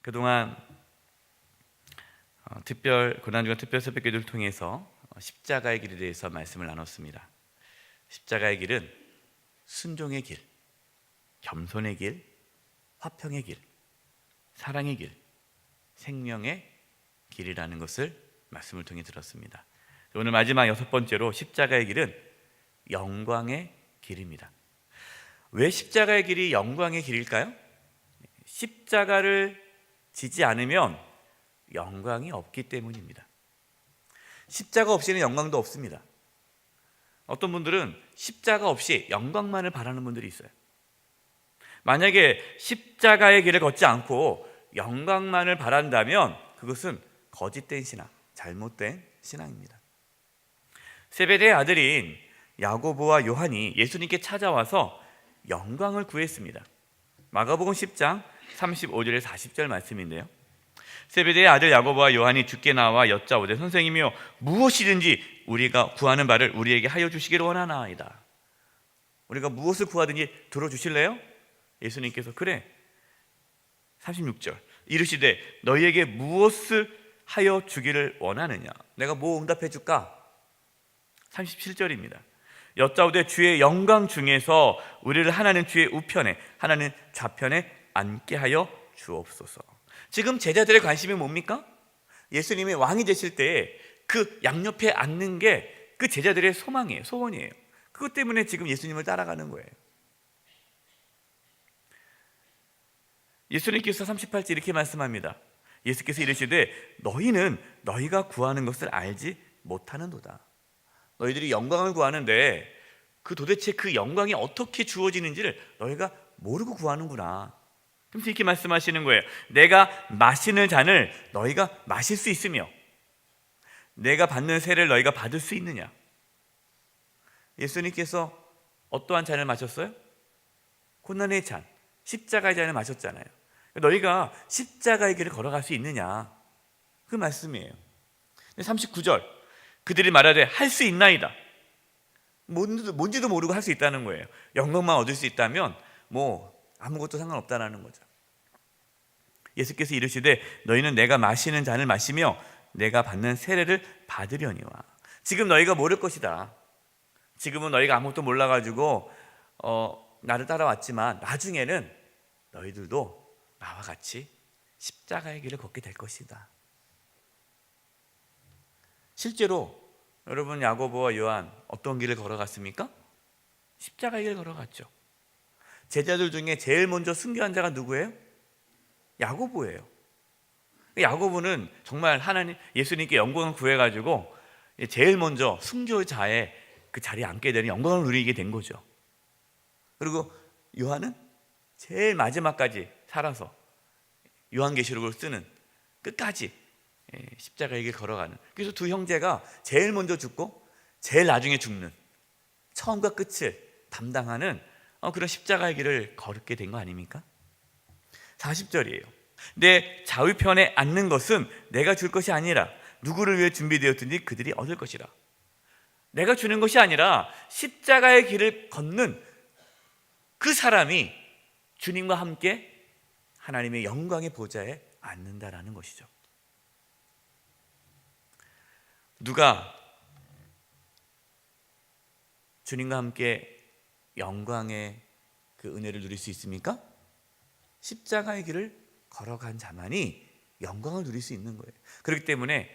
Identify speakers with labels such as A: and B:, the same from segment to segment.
A: 그동안 특별 고난주간 특별 새벽기도를 통해서 십자가의 길에 대해서 말씀을 나눴습니다. 십자가의 길은 순종의 길, 겸손의 길, 화평의 길, 사랑의 길, 생명의 길이라는 것을 말씀을 통해 들었습니다. 오늘 마지막 6번째로 십자가의 길은 영광의 길입니다. 왜 십자가의 길이 영광의 길일까요? 십자가를 지지 않으면 영광이 없기 때문입니다. 십자가 없이는 영광도 없습니다. 어떤 분들은 십자가 없이 영광만을 바라는 분들이 있어요. 만약에 십자가의 길을 걷지 않고 영광만을 바란다면 그것은 거짓된 신앙, 잘못된 신앙입니다. 세베대의 아들인 야고보와 요한이 예수님께 찾아와서 영광을 구했습니다. 마가복음 10장 35절에 40절 말씀인데요, 세베대의 아들 야고보와 요한이 주께 나와 여짜오되 선생님이여 무엇이든지 우리가 구하는 바를 우리에게 하여 주시기를 원하나이다. 우리가 무엇을 구하든지 들어주실래요? 예수님께서 그래. 36절 이르시되 너희에게 무엇을 하여 주기를 원하느냐? 내가 뭐 응답해 줄까? 37절입니다. 여짜오되 주의 영광 중에서 우리를 하나는 주의 우편에 하나는 좌편에 앉게 하여 주옵소서. 지금 제자들의 관심이 뭡니까? 예수님이 왕이 되실 때 그 양옆에 앉는 게 그 제자들의 소망이에요, 소원이에요. 그것 때문에 지금 예수님을 따라가는 거예요. 예수님께서 38절 이렇게 말씀합니다. 예수께서 이르시되 너희는 너희가 구하는 것을 알지 못하는도다. 너희들이 영광을 구하는데 도대체 그 영광이 어떻게 주어지는지를 너희가 모르고 구하는구나. 그래서 이렇게 말씀하시는 거예요. 내가 마시는 잔을 너희가 마실 수 있으며 내가 받는 세를 너희가 받을 수 있느냐? 예수님께서 어떠한 잔을 마셨어요? 고난의 잔, 십자가의 잔을 마셨잖아요. 너희가 십자가의 길을 걸어갈 수 있느냐? 그 말씀이에요. 39절 그들이 말하되 할 수 있나이다. 뭔지도 모르고 할 수 있다는 거예요. 영광만 얻을 수 있다면 뭐 아무것도 상관없다는 거죠. 예수께서 이르시되 너희는 내가 마시는 잔을 마시며 내가 받는 세례를 받으려니와. 지금 너희가 모를 것이다. 지금은 너희가 아무것도 몰라가지고 나를 따라왔지만 나중에는 너희들도 나와 같이 십자가의 길을 걷게 될 것이다. 실제로 여러분 야고보와 요한 어떤 길을 걸어갔습니까? 십자가의 길을 걸어갔죠. 제자들 중에 제일 먼저 순교한 자가 누구예요? 야고보예요. 야고보는 정말 하나님 예수님께 영광을 구해가지고 제일 먼저 순교자의 그 자리에 앉게 되는 영광을 누리게 된 거죠. 그리고 요한은 제일 마지막까지 살아서 요한계시록을 쓰는 끝까지 십자가의 길 걸어가는, 그래서 두 형제가 제일 먼저 죽고 제일 나중에 죽는, 처음과 끝을 담당하는 그런 십자가의 길을 걸게 된 거 아닙니까? 40절이에요. 내 좌우편에 앉는 것은 내가 줄 것이 아니라 누구를 위해 준비되었든지 그들이 얻을 것이라. 내가 주는 것이 아니라 십자가의 길을 걷는 그 사람이 주님과 함께 하나님의 영광의 보좌에 앉는다라는 것이죠. 누가 주님과 함께 영광의 그 은혜를 누릴 수 있습니까? 십자가의 길을 걸어간 자만이 영광을 누릴 수 있는 거예요. 그렇기 때문에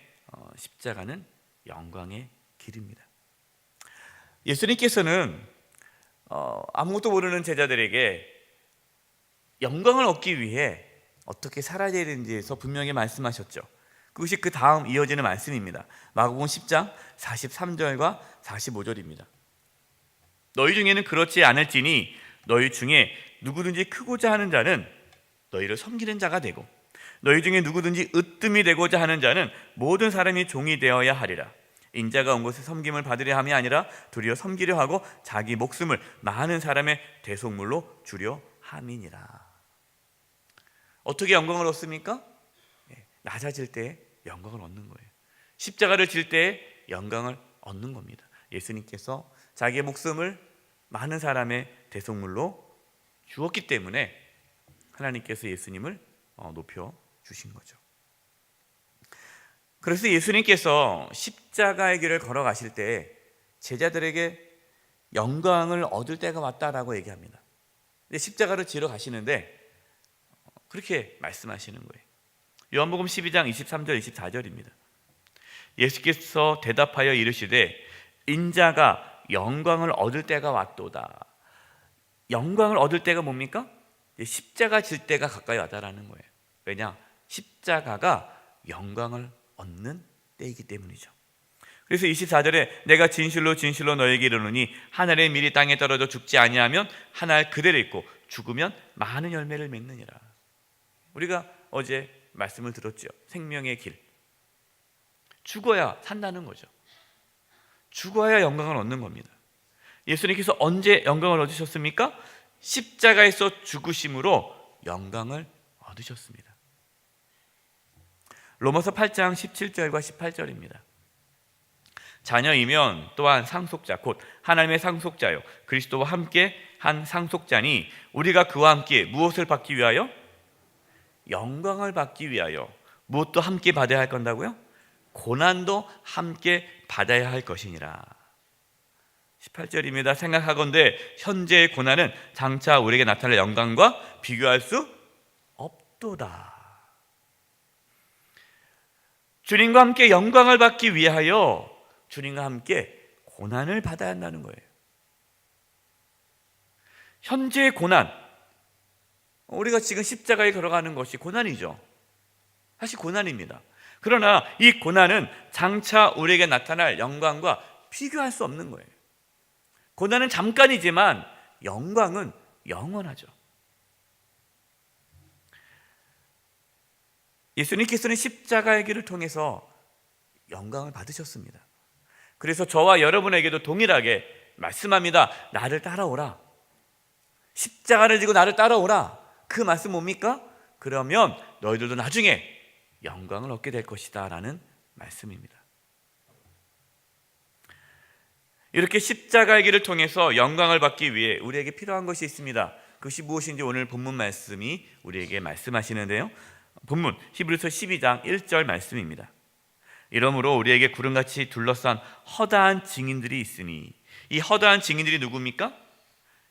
A: 십자가는 영광의 길입니다. 예수님께서는 아무것도 모르는 제자들에게 영광을 얻기 위해 어떻게 살아야 되는지에서 분명히 말씀하셨죠. 그것이 그 다음 이어지는 말씀입니다. 마가복음 10장 43절과 45절입니다. 너희 중에는 그렇지 않을지니 너희 중에 누구든지 크고자 하는 자는 너희를 섬기는 자가 되고 너희 중에 누구든지 으뜸이 되고자 하는 자는 모든 사람이 종이 되어야 하리라. 인자가 온 곳에 섬김을 받으려 함이 아니라 도리어 섬기려 하고 자기 목숨을 많은 사람의 대속물로 주려 함이니라. 어떻게 영광을 얻습니까? 낮아질 때 영광을 얻는 거예요. 십자가를 질 때 영광을 얻는 겁니다. 예수님께서 자기의 목숨을 많은 사람의 대속물로 주었기 때문에 하나님께서 예수님을 높여 주신 거죠. 그래서 예수님께서 십자가의 길을 걸어가실 때 제자들에게 영광을 얻을 때가 왔다라고 얘기합니다. 근데 십자가를 지러 가시는데 그렇게 말씀하시는 거예요. 요한복음 12장 23절 24절입니다. 예수께서 대답하여 이르시되 인자가 영광을 얻을 때가 왔도다. 영광을 얻을 때가 뭡니까? 십자가 질 때가 가까이 왔다라는 거예요. 왜냐? 십자가가 영광을 얻는 때이기 때문이죠. 그래서 24절에 내가 진실로 진실로 너에게 이르노니 한 알의 밀이 땅에 떨어져 죽지 아니하면 한 알 그대로 있고 죽으면 많은 열매를 맺느니라. 우리가 어제 말씀을 들었죠. 생명의 길. 죽어야 산다는 거죠. 죽어야 영광을 얻는 겁니다. 예수님께서 언제 영광을 얻으셨습니까? 십자가에서 죽으심으로 영광을 얻으셨습니다. 로마서 8장 17절과 18절입니다. 자녀이면 또한 상속자 곧 하나님의 상속자요 그리스도와 함께 한 상속자니 우리가 그와 함께 무엇을 받기 위하여? 영광을 받기 위하여. 무엇도 함께 받아야 할 건다고요? 고난도 함께 받아야 할 것이니라. 18절입니다. 생각하건대 현재의 고난은 장차 우리에게 나타날 영광과 비교할 수 없도다. 주님과 함께 영광을 받기 위하여 주님과 함께 고난을 받아야 한다는 거예요. 현재의 고난, 우리가 지금 십자가에 걸어가는 것이 고난이죠. 사실 고난입니다. 그러나 이 고난은 장차 우리에게 나타날 영광과 비교할 수 없는 거예요. 고난은 잠깐이지만 영광은 영원하죠. 예수님께서는 십자가의 길을 통해서 영광을 받으셨습니다. 그래서 저와 여러분에게도 동일하게 말씀합니다. 나를 따라오라. 십자가를 지고 나를 따라오라. 그 말씀 뭡니까? 그러면 너희들도 나중에 영광을 얻게 될 것이다 라는 말씀입니다. 이렇게 십자가의 길을 통해서 영광을 받기 위해 우리에게 필요한 것이 있습니다. 그것이 무엇인지 오늘 본문 말씀이 우리에게 말씀하시는데요. 본문 히브리서 12장 1절 말씀입니다. 이러므로 우리에게 구름같이 둘러싼 허다한 증인들이 있으니, 이 허다한 증인들이 누굽니까?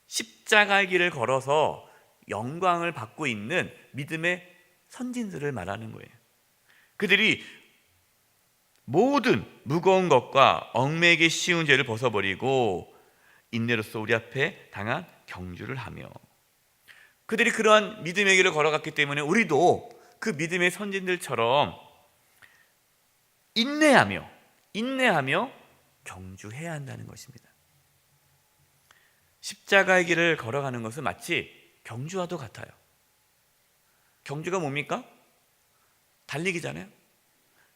A: 십자가의 길을 걸어서 영광을 받고 있는 믿음의 선진들을 말하는 거예요. 그들이 모든 무거운 것과 얽매이기 쉬운 죄를 벗어버리고 인내로서 우리 앞에 당한 경주를 하며, 그들이 그러한 믿음의 길을 걸어갔기 때문에 우리도 그 믿음의 선진들처럼 인내하며 경주해야 한다는 것입니다. 십자가의 길을 걸어가는 것은 마치 경주와도 같아요. 경주가 뭡니까? 달리기잖아요.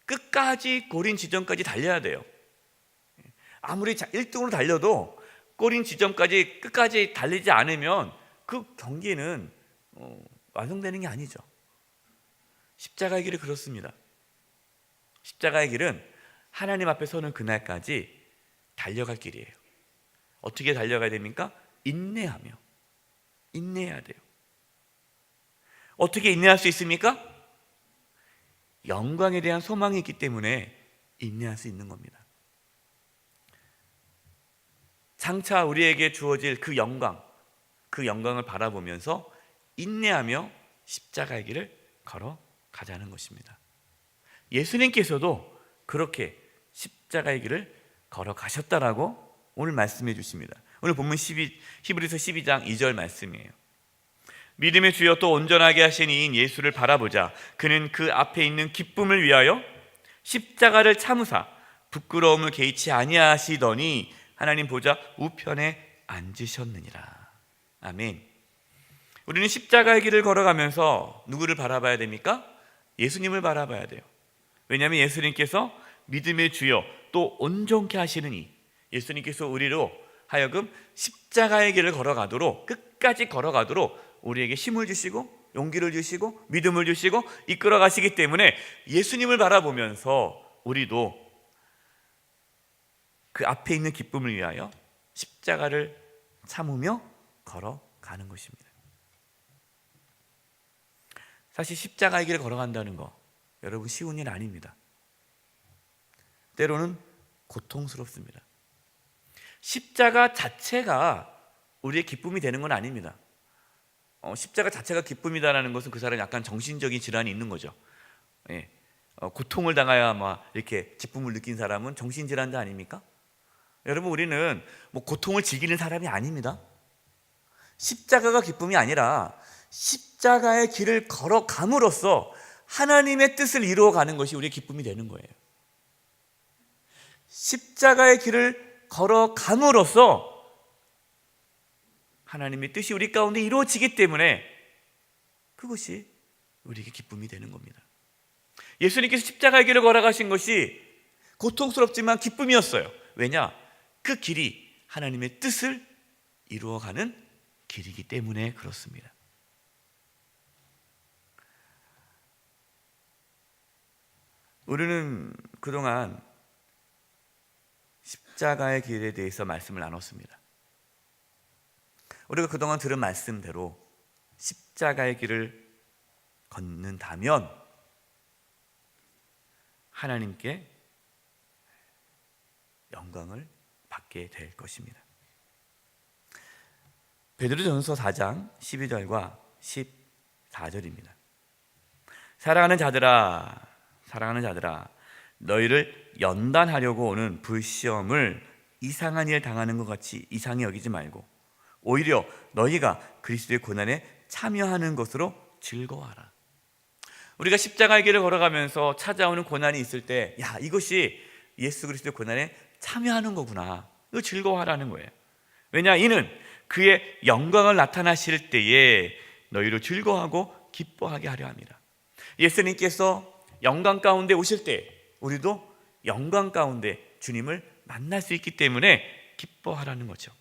A: 끝까지 골인 지점까지 달려야 돼요. 아무리 1등으로 달려도 골인 지점까지 끝까지 달리지 않으면 그 경기는 완성되는 게 아니죠. 십자가의 길이 그렇습니다. 십자가의 길은 하나님 앞에 서는 그날까지 달려갈 길이에요. 어떻게 달려가야 됩니까? 인내해야 돼요. 어떻게 인내할 수 있습니까? 영광에 대한 소망이 있기 때문에 인내할 수 있는 겁니다. 장차 우리에게 주어질 그 영광을 바라보면서 인내하며 십자가의 길을 걸어가자는 것입니다. 예수님께서도 그렇게 십자가의 길을 걸어가셨다라고 오늘 말씀해 주십니다. 오늘 본문 히브리서 12장 2절 말씀이에요. 믿음의 주여 또 온전하게 하신 이인 예수를 바라보자. 그는 그 앞에 있는 기쁨을 위하여 십자가를 참으사 부끄러움을 개의치 아니하시더니 하나님 보좌 우편에 앉으셨느니라. 아멘. 우리는 십자가의 길을 걸어가면서 누구를 바라봐야 됩니까? 예수님을 바라봐야 돼요. 왜냐하면 예수님께서 믿음의 주여 또 온전케 하시는 이, 예수님께서 우리로 하여금 십자가의 길을 걸어가도록, 끝까지 걸어가도록 우리에게 힘을 주시고 용기를 주시고 믿음을 주시고 이끌어 가시기 때문에 예수님을 바라보면서 우리도 그 앞에 있는 기쁨을 위하여 십자가를 참으며 걸어가는 것입니다. 사실 십자가의 길을 걸어간다는 거 여러분 쉬운 일 아닙니다. 때로는 고통스럽습니다. 십자가 자체가 우리의 기쁨이 되는 건 아닙니다. 십자가 자체가 기쁨이다라는 것은 그 사람이 약간 정신적인 질환이 있는 거죠. 예. 고통을 당하여 이렇게 기쁨을 느낀 사람은 정신질환자 아닙니까? 여러분, 우리는 고통을 즐기는 사람이 아닙니다. 십자가가 기쁨이 아니라 십자가의 길을 걸어감으로써 하나님의 뜻을 이루어가는 것이 우리의 기쁨이 되는 거예요. 십자가의 길을 걸어감으로써 하나님의 뜻이 우리 가운데 이루어지기 때문에 그것이 우리에게 기쁨이 되는 겁니다. 예수님께서 십자가의 길을 걸어가신 것이 고통스럽지만 기쁨이었어요. 왜냐? 그 길이 하나님의 뜻을 이루어가는 길이기 때문에 그렇습니다. 우리는 그동안 십자가의 길에 대해서 말씀을 나눴습니다. 우리가 그동안 들은 말씀대로 십자가의 길을 걷는다면 하나님께 영광을 받게 될 것입니다. 베드로전서 4장 12절과 14절입니다. 사랑하는 자들아 너희를 연단하려고 오는 불시험을 이상한 일 당하는 것 같이 이상히 여기지 말고 오히려 너희가 그리스도의 고난에 참여하는 것으로 즐거워하라. 우리가 십자가의 길을 걸어가면서 찾아오는 고난이 있을 때 이것이 예수 그리스도의 고난에 참여하는 거구나. 이거 즐거워하라는 거예요. 왜냐? 이는 그의 영광을 나타나실 때에 너희로 즐거워하고 기뻐하게 하려 합니다. 예수님께서 영광 가운데 오실 때 우리도 영광 가운데 주님을 만날 수 있기 때문에 기뻐하라는 거죠.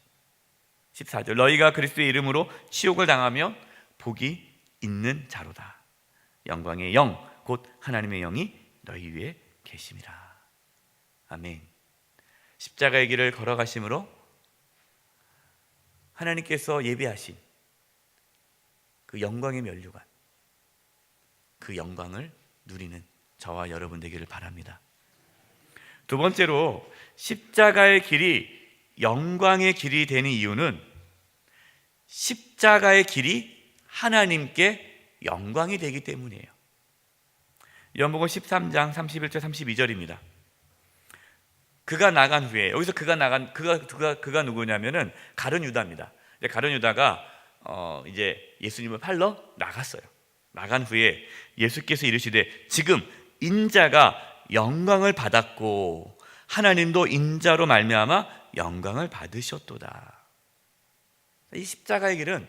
A: 14절 너희가 그리스도의 이름으로 치욕을 당하면 복이 있는 자로다. 영광의 영 곧 하나님의 영이 너희 위에 계심이라. 아멘. 십자가의 길을 걸어가심으로 하나님께서 예비하신 그 영광의 면류관, 그 영광을 누리는 저와 여러분 되기를 바랍니다. 두 번째로 십자가의 길이 영광의 길이 되는 이유는 십자가의 길이 하나님께 영광이 되기 때문이에요. 요한복음 13장 31절 32절입니다. 그가 나간 후에, 여기서 그가 누구냐면은 가룟 유다입니다. 가룟 유다가 이제 예수님을 팔러 나갔어요. 나간 후에 예수께서 이르시되 지금 인자가 영광을 받았고 하나님도 인자로 말미암아 영광을 받으셨도다. 이 십자가의 길은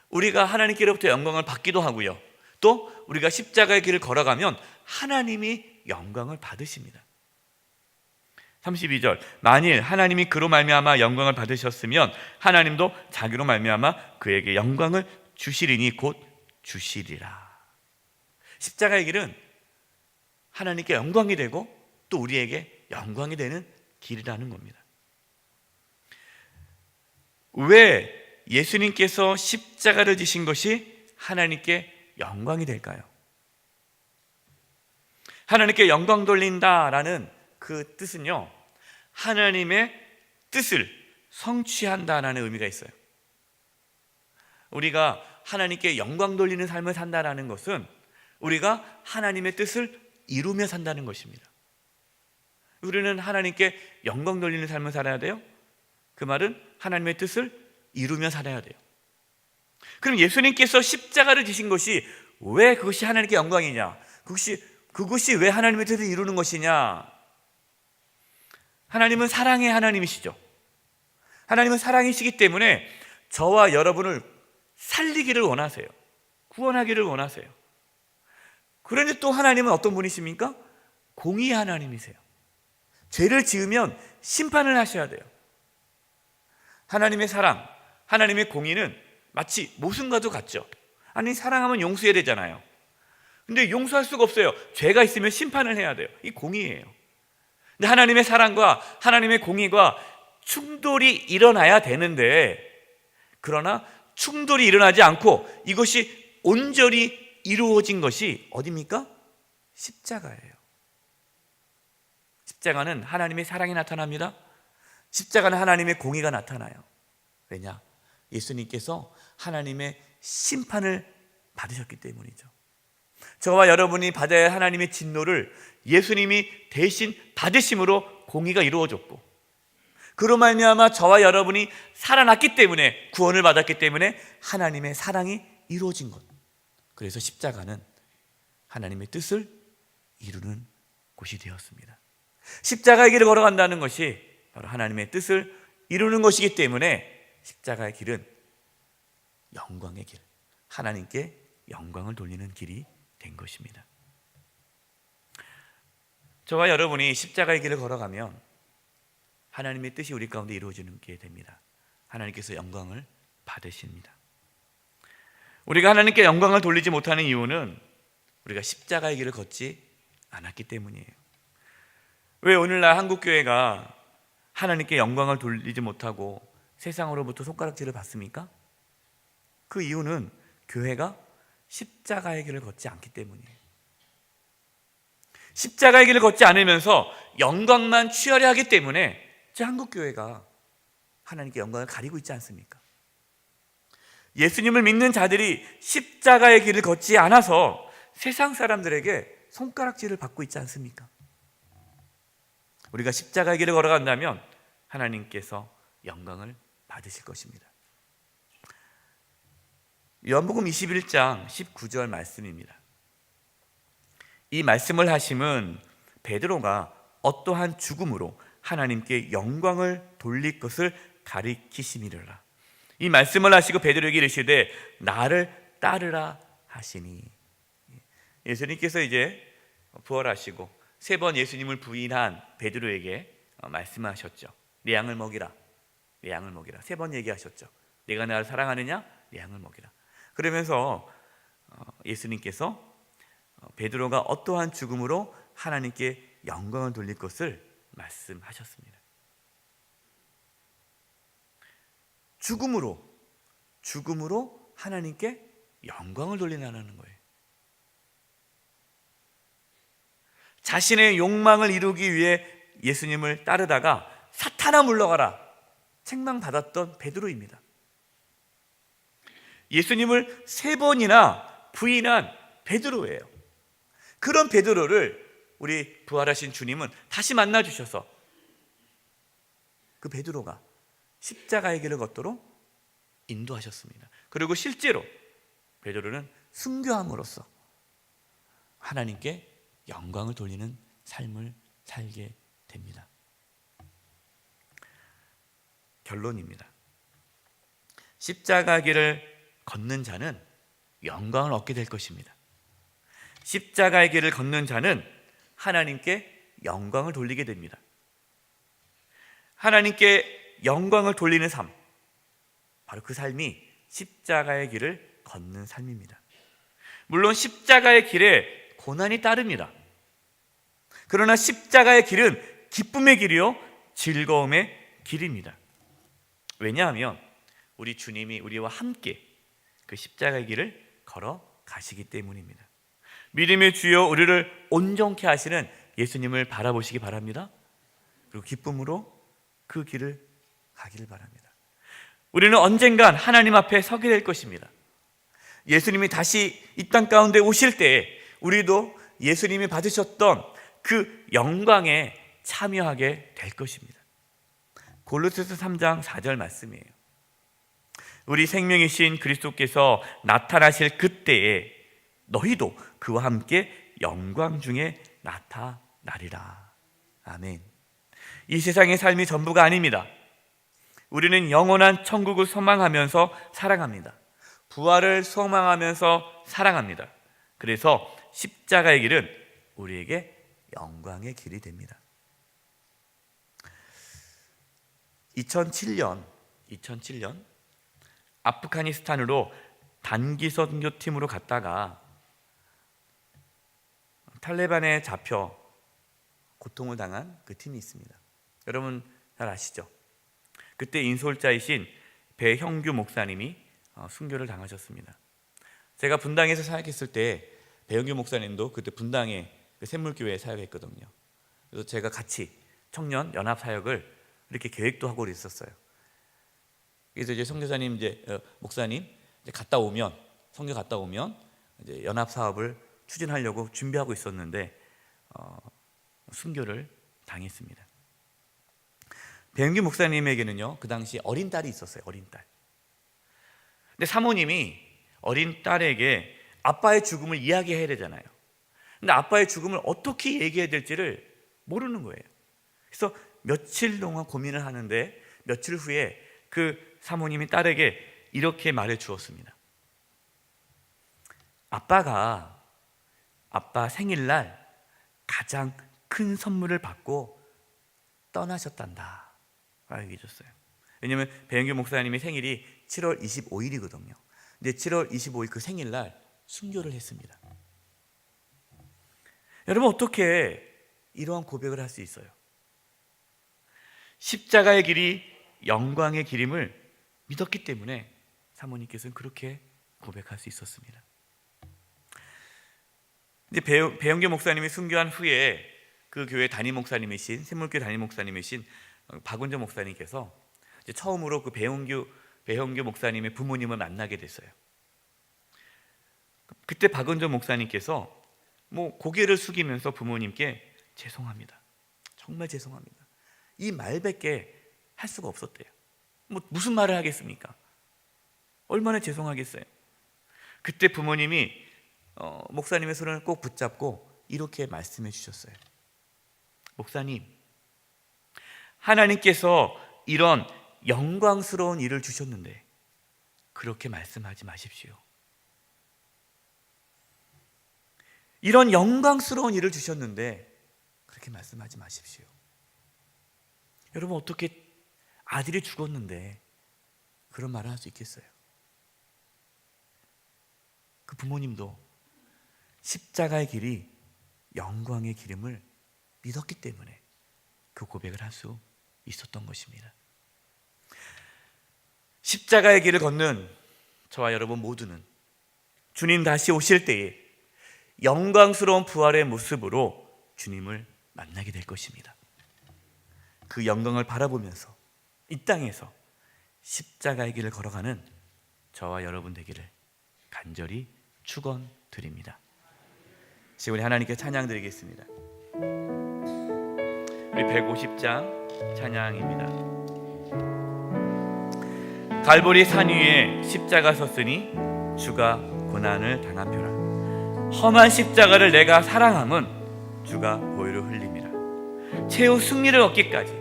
A: 우리가 하나님께로부터 영광을 받기도 하고요, 또 우리가 십자가의 길을 걸어가면 하나님이 영광을 받으십니다. 32절 만일 하나님이 그로 말미암아 영광을 받으셨으면 하나님도 자기로 말미암아 그에게 영광을 주시리니 곧 주시리라. 십자가의 길은 하나님께 영광이 되고 또 우리에게 영광이 되는 길이라는 겁니다. 왜 예수님께서 십자가를 지신 것이 하나님께 영광이 될까요? 하나님께 영광 돌린다라는 그 뜻은요, 하나님의 뜻을 성취한다라는 의미가 있어요. 우리가 하나님께 영광 돌리는 삶을 산다라는 것은 우리가 하나님의 뜻을 이루며 산다는 것입니다. 우리는 하나님께 영광 돌리는 삶을 살아야 돼요. 그 말은 하나님의 뜻을 이루며 살아야 돼요. 그럼 예수님께서 십자가를 지신 것이 왜 그것이 하나님께 영광이냐? 그것이 왜 하나님의 뜻을 이루는 것이냐? 하나님은 사랑의 하나님이시죠. 하나님은 사랑이시기 때문에 저와 여러분을 살리기를 원하세요. 구원하기를 원하세요. 그런데 또 하나님은 어떤 분이십니까? 공의의 하나님이세요. 죄를 지으면 심판을 하셔야 돼요. 하나님의 사랑, 하나님의 공의는 마치 모순과도 같죠. 아니, 사랑하면 용서해야 되잖아요. 근데 용서할 수가 없어요. 죄가 있으면 심판을 해야 돼요. 이 공의예요. 근데 하나님의 사랑과 하나님의 공의가 충돌이 일어나야 되는데, 그러나 충돌이 일어나지 않고 이것이 온전히 이루어진 것이 어디입니까? 십자가예요. 십자가는 하나님의 사랑이 나타납니다. 십자가는 하나님의 공의가 나타나요. 왜냐? 예수님께서 하나님의 심판을 받으셨기 때문이죠. 저와 여러분이 받아야 할 하나님의 진노를 예수님이 대신 받으심으로 공의가 이루어졌고, 그로 말미암아 저와 여러분이 살아났기 때문에, 구원을 받았기 때문에 하나님의 사랑이 이루어진 것. 그래서 십자가는 하나님의 뜻을 이루는 곳이 되었습니다. 십자가의 길을 걸어간다는 것이 바로 하나님의 뜻을 이루는 것이기 때문에 십자가의 길은 영광의 길, 하나님께 영광을 돌리는 길이 된 것입니다. 저와 여러분이 십자가의 길을 걸어가면 하나님의 뜻이 우리 가운데 이루어지는 게 됩니다. 하나님께서 영광을 받으십니다. 우리가 하나님께 영광을 돌리지 못하는 이유는 우리가 십자가의 길을 걷지 않았기 때문이에요. 왜 오늘날 한국교회가 하나님께 영광을 돌리지 못하고 세상으로부터 손가락질을 받습니까? 그 이유는 교회가 십자가의 길을 걷지 않기 때문이에요. 십자가의 길을 걷지 않으면서 영광만 취하려 하기 때문에 제 한국교회가 하나님께 영광을 가리고 있지 않습니까? 예수님을 믿는 자들이 십자가의 길을 걷지 않아서 세상 사람들에게 손가락질을 받고 있지 않습니까? 우리가 십자가의 길을 걸어간다면 하나님께서 영광을 받으실 것입니다. 요한복음 21장 19절 말씀입니다. 이 말씀을 하심은 베드로가 어떠한 죽음으로 하나님께 영광을 돌릴 것을 가리키심이라. 이 말씀을 하시고 베드로에게 이르시되 나를 따르라 하시니. 예수님께서 이제 부활하시고 세 번 예수님을 부인한 베드로에게 말씀하셨죠. 내 양을 먹이라, 내 양을 먹이라. 세 번 얘기하셨죠. 내가 나를 사랑하느냐? 내 양을 먹이라. 그러면서 예수님께서 베드로가 어떠한 죽음으로 하나님께 영광을 돌릴 것을 말씀하셨습니다. 죽음으로 하나님께 영광을 돌리라는 거예요. 자신의 욕망을 이루기 위해 예수님을 따르다가 사탄아 물러가라 책망받았던 베드로입니다. 예수님을 세 번이나 부인한 베드로예요. 그런 베드로를 우리 부활하신 주님은 다시 만나주셔서 그 베드로가 십자가의 길을 걷도록 인도하셨습니다. 그리고 실제로 베드로는 순교함으로써 하나님께 영광을 돌리는 삶을 살게 됩니다. 결론입니다. 십자가 길을 걷는 자는 영광을 얻게 될 것입니다. 십자가의 길을 걷는 자는 하나님께 영광을 돌리게 됩니다. 하나님께 영광을 돌리는 삶, 바로 그 삶이 십자가의 길을 걷는 삶입니다. 물론 십자가의 길에 고난이 따릅니다. 그러나 십자가의 길은 기쁨의 길이요 즐거움의 길입니다. 왜냐하면 우리 주님이 우리와 함께 그 십자가의 길을 걸어가시기 때문입니다. 믿음의 주여 우리를 온전케 하시는 예수님을 바라보시기 바랍니다. 그리고 기쁨으로 그 길을 가기를 바랍니다. 우리는 언젠간 하나님 앞에 서게 될 것입니다. 예수님이 다시 이 땅 가운데 오실 때에 우리도 예수님이 받으셨던 그 영광에 참여하게 될 것입니다. 골로새서 3장 4절 말씀이에요. 우리 생명이신 그리스도께서 나타나실 그때에 너희도 그와 함께 영광 중에 나타나리라. 아멘. 이 세상의 삶이 전부가 아닙니다. 우리는 영원한 천국을 소망하면서 살아갑니다. 부활을 소망하면서 살아갑니다. 그래서 십자가의 길은 우리에게 영광의 길이 됩니다. 2007년 아프가니스탄으로 단기 선교팀으로 갔다가 탈레반에 잡혀 고통을 당한 그 팀이 있습니다. 여러분 잘 아시죠? 그때 인솔자이신 배형규 목사님이 순교를 당하셨습니다. 제가 분당에서 사역했을 때 배영규 목사님도 그때 분당에 그 샘물교회에 사역했거든요. 그래서 제가 같이 청년 연합 사역을 이렇게 계획도 하고 있었어요. 그래서 이제 선교사님 목사님 갔다 오면 선교 갔다 오면 이제 연합 사업을 추진하려고 준비하고 있었는데 순교를 당했습니다. 배영규 목사님에게는요 그 당시 어린 딸이 있었어요. 어린 딸. 근데 사모님이 어린 딸에게 아빠의 죽음을 이야기해야 되잖아요. 근데 아빠의 죽음을 어떻게 얘기해야 될지를 모르는 거예요. 그래서 며칠 동안 고민을 하는데 며칠 후에 그 사모님이 딸에게 이렇게 말해 주었습니다. 아빠가 아빠 생일날 가장 큰 선물을 받고 떠나셨단다 얘기해 줬어요. 왜냐하면 배영규 목사님의 생일이 7월 25일이거든요. 근데 7월 25일 그 생일날 순교를 했습니다. 여러분 어떻게 이러한 고백을 할 수 있어요? 십자가의 길이 영광의 길임을 믿었기 때문에 사모님께서는 그렇게 고백할 수 있었습니다. 이제 배영규 목사님이 순교한 후에 그 교회 담임 목사님이신 샘물교회 담임 목사님이신 박은정 목사님께서 이제 처음으로 그 배영규 목사님의 부모님을 만나게 됐어요. 그때 박은정 목사님께서 고개를 숙이면서 부모님께 죄송합니다. 정말 죄송합니다. 이 말밖에 할 수가 없었대요. 무슨 말을 하겠습니까? 얼마나 죄송하겠어요. 그때 부모님이 목사님의 손을 꼭 붙잡고 이렇게 말씀해 주셨어요. 목사님, 하나님께서 이런 영광스러운 일을 주셨는데 그렇게 말씀하지 마십시오. 이런 영광스러운 일을 주셨는데 그렇게 말씀하지 마십시오. 여러분 어떻게 아들이 죽었는데 그런 말을 할 수 있겠어요? 그 부모님도 십자가의 길이 영광의 길임을 믿었기 때문에 그 고백을 할 수 있었던 것입니다. 십자가의 길을 걷는 저와 여러분 모두는 주님 다시 오실 때에 영광스러운 부활의 모습으로 주님을 만나게 될 것입니다. 그 영광을 바라보면서 이 땅에서 십자가의 길을 걸어가는 저와 여러분 되기를 간절히 축원드립니다. 지금 우리 하나님께 찬양 드리겠습니다. 우리 150장 찬양입니다. 갈보리 산 위에 십자가 섰으니 주가 고난을 당한표라. 험한 십자가를 내가 사랑함은 주가 보혈을 흘림이라. 최후 승리를 얻기까지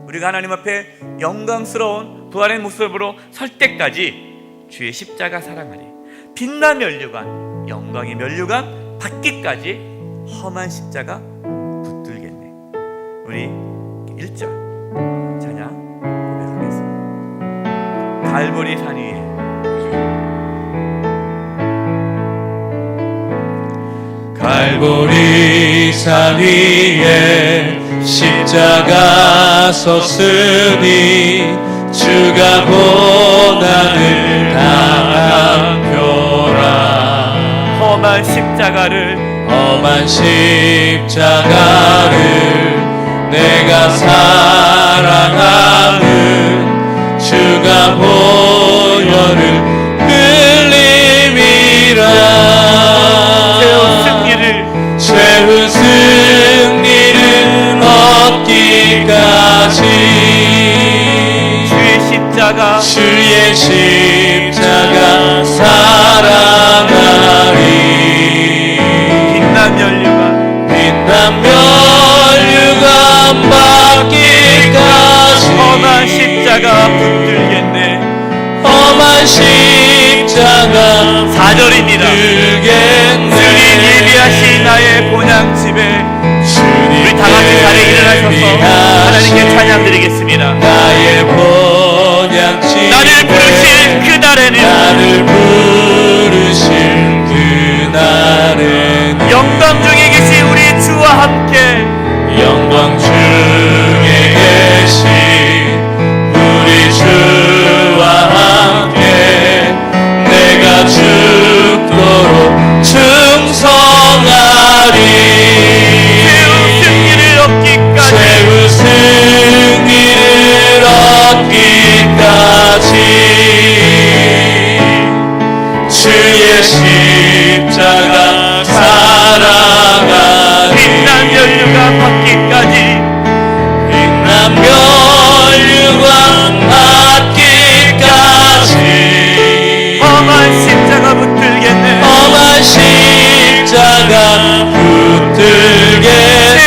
A: 우리가 하나님 앞에 영광스러운 부활의 모습으로 설 때까지 주의 십자가 사랑하리. 빛나 면류관 영광의 면류관 받기까지 험한 십자가 붙들겠네. 우리 1절 찬양 고백하겠습니다. 갈보리 산 위에
B: 갈보리 산 위에 십자가 섰으니 주가 고난을 당한표라.
A: 험한 십자가를
B: 내가 사랑함은 주가 보혈을 흘림이라. 최후 승리를 얻기까지 주의 십자가 사랑하리.
A: 빛난 면류관 받기까지
B: 험한 십자가 붙들겠네. 험한 십자가
A: 4절입니다.
B: 붙들겠네.
A: 주님 예비하신 나의 본향집에 우리 다같이 자리에 일어나셔서 하나님께 찬양 드리겠습니다.
B: 나의 본향집
A: 나를 부르실 그날에는 영광 중에 계신 우리 주와 함께
B: 영광 중에 계신 우리 주와 함께 내가 죽고 십자가 살아가리
A: 빛난 면류관 받기까지
B: 빛난 면류관 받기까지
A: 험한 십자가 붙들겠네
B: 험한 십자가 붙들겠네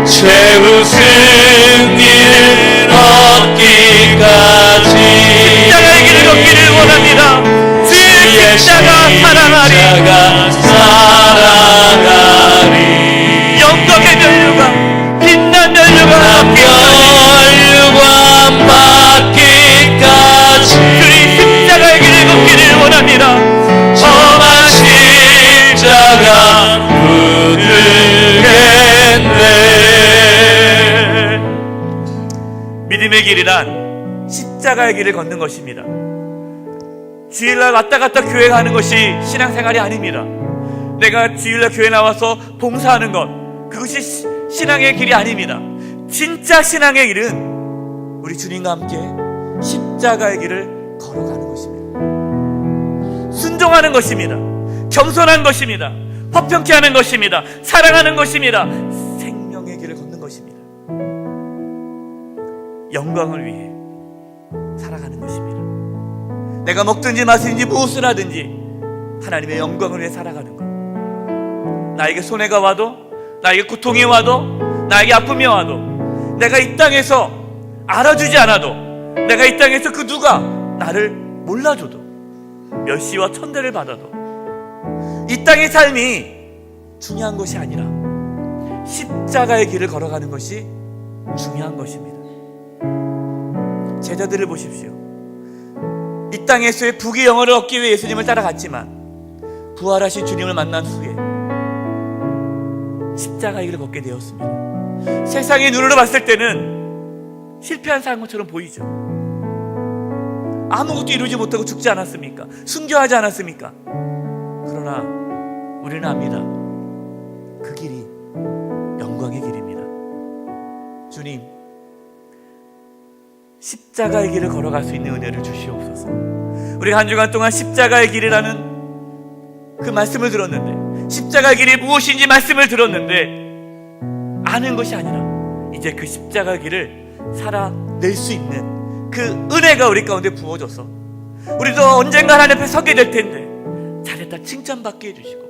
B: 최후 승리를 얻기까지
A: 십자가의 길을 걷기를 원합니다. 주의 십자가 사랑하리 영광의 면류관 빛난 면류관
B: 받기까지
A: 주의 십자가의 길을 걷기를 원합니다.
B: 험한 십자가 붙들겠네
A: 믿음의 길이란 십자가의 길을 걷는 것입니다. 주일날 왔다 갔다 교회 가는 것이 신앙생활이 아닙니다. 내가 주일날 교회 나와서 봉사하는 것, 그것이 신앙의 길이 아닙니다. 진짜 신앙의 길은 우리 주님과 함께 십자가의 길을 걸어가는 것입니다. 순종하는 것입니다. 겸손한 것입니다. 화평케 하는 것입니다. 사랑하는 것입니다. 생명의 길을 걷는 것입니다. 영광을 위해 살아가는 것입니다. 내가 먹든지 마시든지 무엇을 하든지 하나님의 영광을 위해 살아가는 것. 나에게 손해가 와도, 나에게 고통이 와도, 나에게 아픔이 와도, 내가 이 땅에서 알아주지 않아도, 내가 이 땅에서 그 누가 나를 몰라줘도, 멸시와 천대를 받아도 이 땅의 삶이 중요한 것이 아니라 십자가의 길을 걸어가는 것이 중요한 것입니다. 제자들을 보십시오. 이 땅에서의 부귀 영화를 얻기 위해 예수님을 따라갔지만 부활하신 주님을 만난 후에 십자가의 길을 걷게 되었습니다. 세상의 눈으로 봤을 때는 실패한 사람처럼 보이죠. 아무것도 이루지 못하고 죽지 않았습니까? 순교하지 않았습니까? 그러나 우리는 압니다. 그 길이 영광의 길입니다. 주님, 십자가의 길을 걸어갈 수 있는 은혜를 주시옵소서. 우리가 한 주간 동안 십자가의 길이라는 그 말씀을 들었는데, 십자가의 길이 무엇인지 말씀을 들었는데 아는 것이 아니라 이제 그 십자가의 길을 살아낼 수 있는 그 은혜가 우리 가운데 부어져서 우리도 언젠가 하나님 앞에 서게 될 텐데 잘했다 칭찬받게 해주시고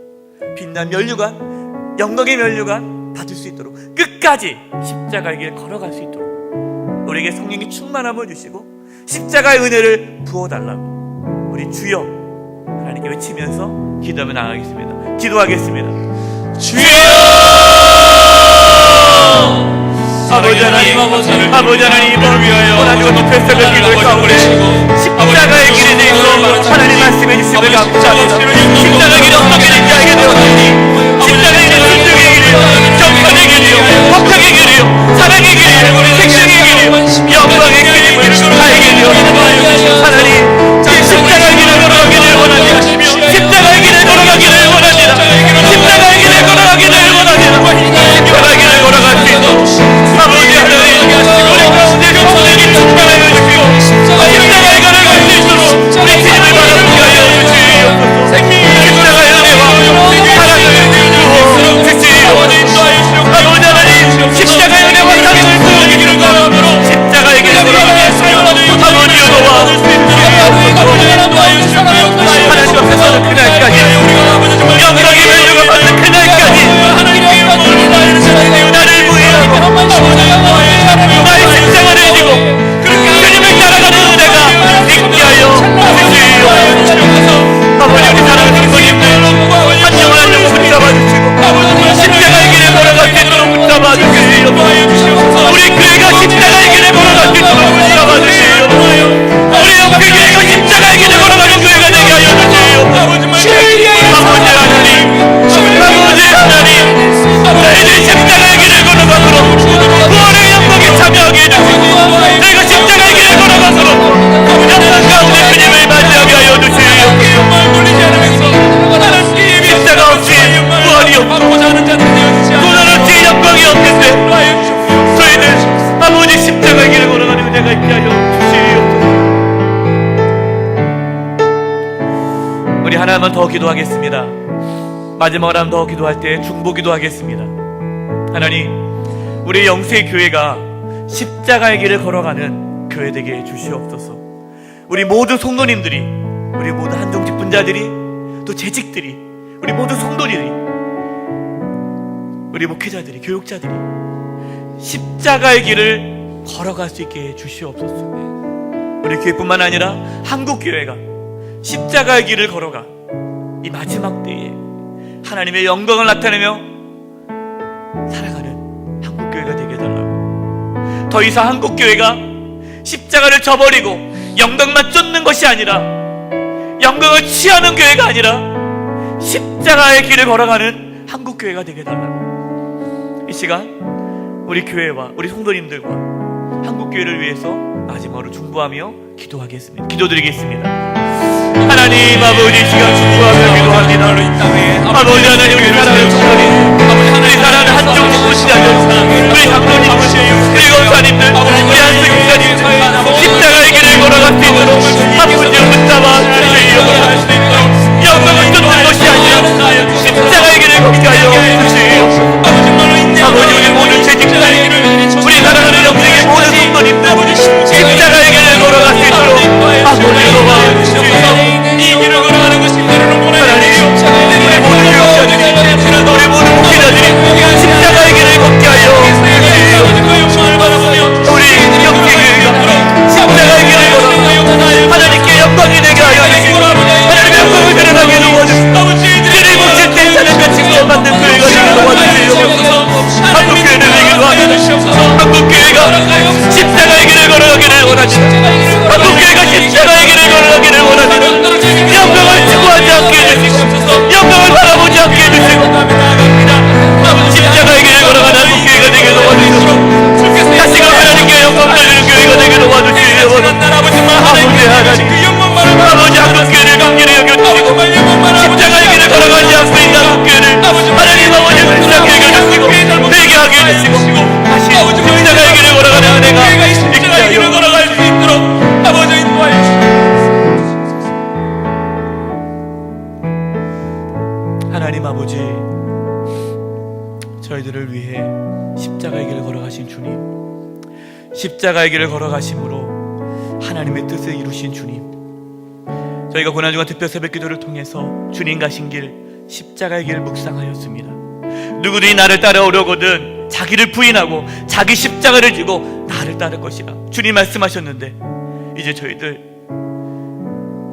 A: 빛난 면류관, 영광의 면류관 받을 수 있도록 끝까지 십자가의 길을 걸어갈 수 있도록 우리에게 성령의 충만함을 주시고 십자가의 은혜를 부어달라고 우리 주여 하나님께 외치면서 기도하며 나가겠습니다. 기도하겠습니다.
B: 주여
A: 아버지 하나님, 아버지 하나님, 하나님과 높여서 그 기도의 가운데 십자가의 길에 대해서 하나님 말씀해 주시면 감사합니다. 십자가의 길이 어떻게 될지 알게 되었으니 십자가의 길은 순종의 길이요, 정편의 길이요, 화평의 길이요, 사랑의 길이요, 생명의 길이요, 영광의 길임을 알게 되었습니다. 하나님, 십자가의 길을 걸어가기를 원합니다. 십자가의 길을 걸어가기를 원합니다. 십자가의 길을 걸어가기를 원합니다. 십자가의 길을 걸어갈 수 있도록 아버지 하나님, 우리 가운데 성령이 충만하여 주시고 십자가의 길을 갈 수 우리 하나만 더 기도하겠습니다. 마지막으로 한 번 더 기도할 때 중보 기도하겠습니다. 하나님, 우리 영세교회가 십자가의 길을 걸어가는 교회 되게 해주시옵소서. 우리 모두 성도님들이, 우리 모두 한종 직분자들이, 또 재직들이, 우리 모두 성도들이, 우리 목회자들이, 교육자들이 십자가의 길을 걸어갈 수 있게 해주시옵소서. 우리 교회뿐만 아니라 한국교회가 십자가의 길을 걸어가 이 마지막 때에 하나님의 영광을 나타내며 살아가는 한국교회가 되게 해달라고. 더 이상 한국교회가 십자가를 저버리고 영광만 쫓는 것이 아니라, 영광을 취하는 교회가 아니라 십자가의 길을 걸어가는 한국교회가 되게 해달라고. 이 시간 우리 교회와 우리 성도님들과 한국교회를 위해서 마지막으로 중보하며 기도하겠습니다. 기도드리겠습니다. 하나님 아버지, 시간 중보하며 기도합니다. 아버지 하나님, 우리 사랑하는 성도님, 우리 사랑하는 한종 직분자들, 우리 장로님, 우리 권사님들, 우리 한승 목사님, 십자가의 길을 걸어갈 수 있도록 한 분 좀 붙잡아 주시옵소서. 영광을 쫓는 것이 아니라 십자가의 길을 걷게 하여 주시옵소서. 아버지, 우리 모든 재직자들, 우리 사랑하는 영생의 모든 성도님들, 십자가의 길을 걸어갈 수 있도록 아버지 도와주시옵소서. 이 길을 걸어가는 것이 때로는 하나님, 우리 모든 교육자들이, 우리 모든 목회자들이 십자가의 길을 걷게 하여 주시옵소서. 우리 영생교회가 십자가의 길을 걸어가 하나님께 영광이 되게 하여 주시고 하나님의 영광을 드러나게 도와주시고 길을 묻힐 때 하나님과 칭송받는 교회가 되게 도와주시옵소서. 한국교회를 되기도 하며 한국교회가 십자가의 길을 걸어가기를 원하시고 한국교회가 십자가의 길을 걸어가기를 원하시고 영광을 추구하지 않게 해주시고 영광을 바라보지 않게 해주시고 십자가의 길을 걸어가는 한국교회가 되게 도와주시고 다시금 하나님께 영광 돌리는 교회가 되게 도와주시고 아버지 하나님, 아버지 한국교회를 강렬히 여겨주시고 십자가의 길을 걸어가지 않고 있는 한국교회를 하나님 아버지 불쌍히 여겨주시고 되게 하게 해주시고 다시 십자가의 길을 걸어가는 은혜가 있게 하여 걸어갈 수 있도록 아버지 인도하여 주시옵소서. 하나님 아버지, 저희들을 위해 십자가의 길을 걸어가신 주님, 십자가의 길을 걸어가심으로 하나님의 뜻을 이루신 주님, 저희가 고난주간 특별 새벽기도를 통해서 주님 가신 길, 십자가의 길을 묵상하였습니다. 누구든지 나를 따라오려거든 자기를 부인하고 자기 십자가를 지고 나를 따를 것이라 주님 말씀하셨는데, 이제 저희들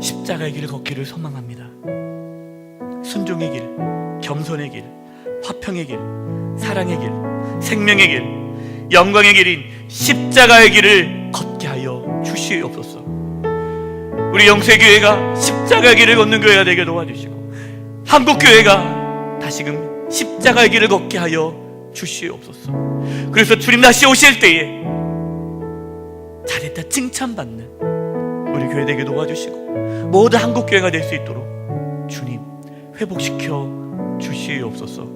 A: 십자가의 길을 걷기를 소망합니다. 순종의 길, 겸손의 길, 화평의 길, 사랑의 길, 생명의 길, 영광의 길인 십자가의 길을 걷게 하여 주시옵소서. 우리 영세교회가 십자가의 길을 걷는 교회가 되게 도와주시고 한국교회가 다시금 십자가의 길을 걷게 하여 주시옵소서. 그래서 주님 다시 오실 때에 잘했다 칭찬받는 우리 교회 되게 도와주시고 모두 한국교회가 될 수 있도록 주님 회복시켜 주시옵소서.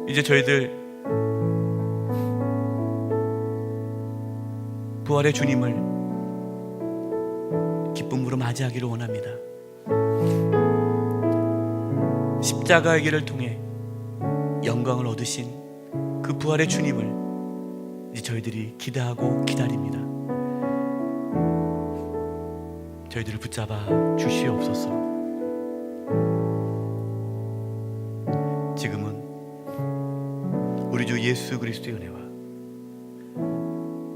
A: 이제 저희들 부활의 주님을 기쁨으로 맞이하기를 원합니다. 십자가의 길을 통해 영광을 얻으신 그 부활의 주님을 이제 저희들이 기대하고 기다립니다. 저희들을 붙잡아 주시옵소서. 지금은 우리 주 예수 그리스도의 은혜와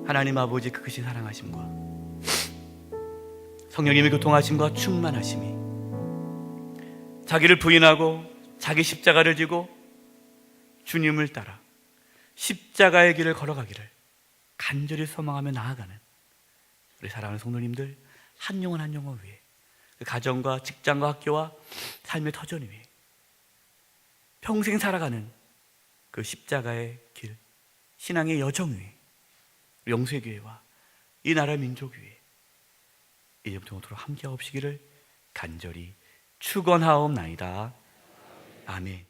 A: 하나님 아버지 그 크신 사랑하심과 성령님의 교통하심과 충만하심이 자기를 부인하고 자기 십자가를 지고 주님을 따라 십자가의 길을 걸어가기를 간절히 소망하며 나아가는 우리 사랑하는 성도님들 한 영혼 한 영혼 위에 그 가정과 직장과 학교와 삶의 터전 위에 평생 살아가는 그 십자가의 길, 신앙의 여정 위에 우리 영세교회와 이 나라 민족 위에 이제부터 오도록 함께하옵시기를 간절히 축원하옵나이다. 아멘.